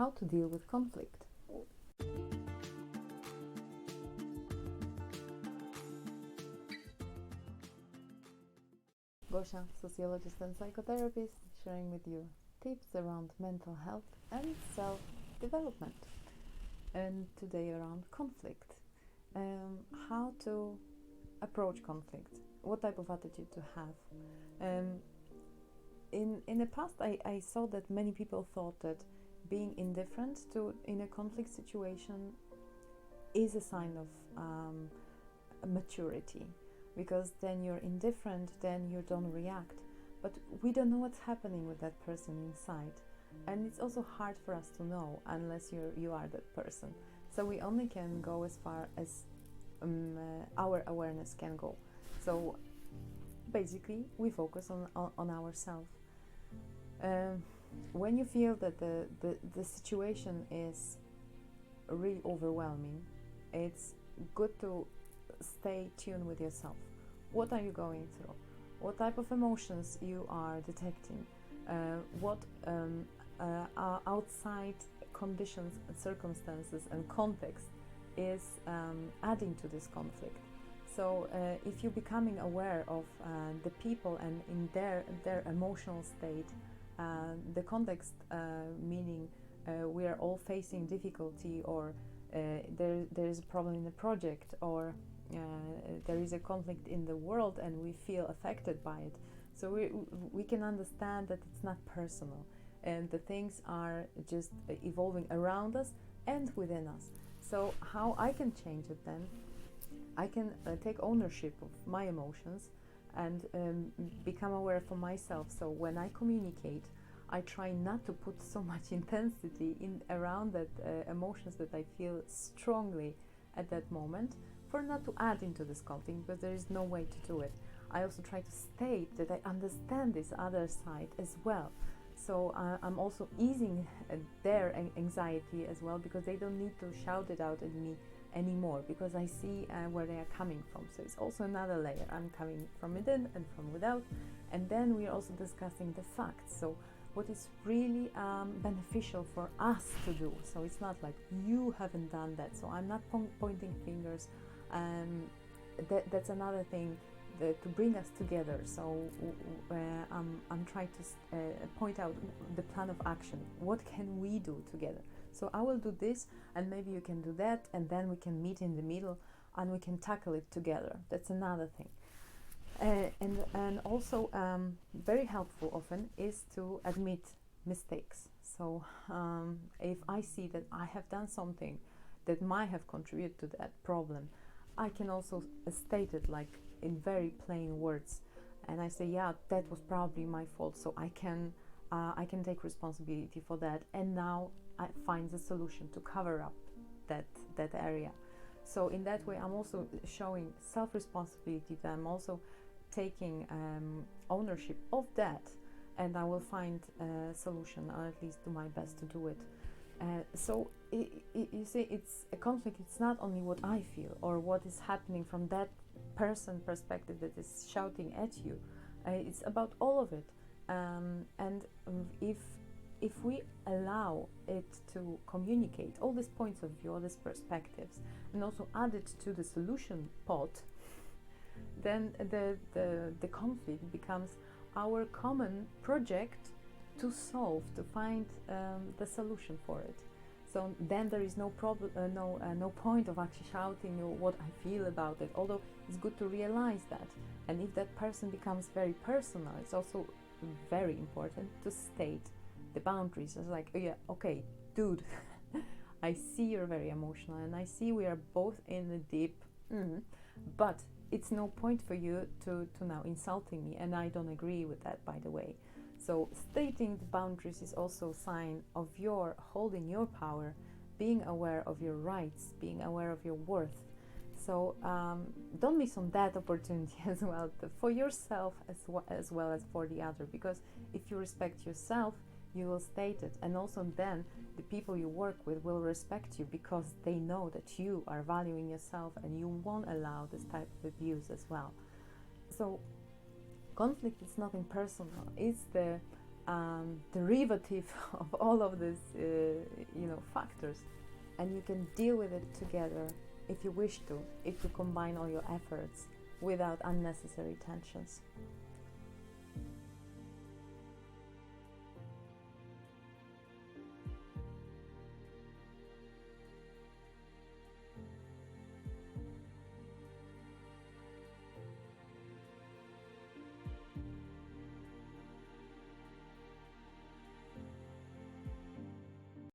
how to deal with conflict. Gosha, sociologist and psychotherapist, sharing with you tips around mental health and self-development. And today around conflict. How to approach conflict, what type of attitude to have. In the past, I saw that many people thought that being indifferent in a conflict situation is a sign of maturity, because then you're indifferent, then you don't react. But we don't know what's happening with that person inside, and it's also hard for us to know unless you are that person. So we only can go as far as our awareness can go. So basically, we focus on ourselves. When you feel that the situation is really overwhelming, it's good to stay tuned with yourself. What are you going through? What type of emotions you are detecting? What outside conditions, circumstances and context is adding to this conflict? So if you're becoming aware of the people and in their emotional state, the context, meaning we are all facing difficulty, or there is a problem in the project, or there is a conflict in the world and we feel affected by it. So we can understand that it's not personal, and the things are just evolving around us and within us. So how I can change it then? I can take ownership of my emotions and become aware for myself. So when I communicate, I try not to put so much intensity around that emotions that I feel strongly at that moment, for not to add into this conflict, because there is no way to do it. I also try to state that I understand this other side as well. So I'm also easing their anxiety as well, because they don't need to shout it out at me anymore, because I see where they are coming from. So it's also another layer. I'm coming from within and from without, and then we're also discussing the facts. So what is really beneficial for us to do. So it's not like you haven't done that. So I'm not pointing fingers. That's another thing to bring us together. So I'm trying to point out the plan of action. What can we do together? So I will do this, and maybe you can do that, and then we can meet in the middle and we can tackle it together. That's another thing. And also very helpful often is to admit mistakes. So if I see that I have done something that might have contributed to that problem, I can also state it like in very plain words, and I say, yeah, that was probably my fault, so I can take responsibility for that, and now I find a solution to cover up that area. So in that way, I'm also showing self-responsibility, that I'm also taking ownership of that, and I will find a solution, or at least do my best to do it. So you see, it's a conflict. It's not only what I feel or what is happening from that person perspective that is shouting at you. It's about all of it. And if we allow it to communicate all these points of view, all these perspectives, and also add it to the solution pot, then the conflict becomes our common project to solve, to find the solution for it. So then there is no problem, no point of actually shouting what I feel about it, although it's good to realize that. And if that person becomes very personal, it's also very important to state the boundaries. It's like, oh yeah, okay, dude, I see you're very emotional, and I see we are both in the deep, but it's no point for you to now insulting me, and I don't agree with that, by the way. So stating the boundaries is also a sign of your holding your power, being aware of your rights, being aware of your worth. So don't miss on that opportunity as well, for yourself as well as for the other, because if you respect yourself, you will state it, and also then the people you work with will respect you, because they know that you are valuing yourself and you won't allow this type of abuse as well. So conflict is nothing personal, it's the derivative of all of these factors, and you can deal with it together if you wish to, if you combine all your efforts without unnecessary tensions.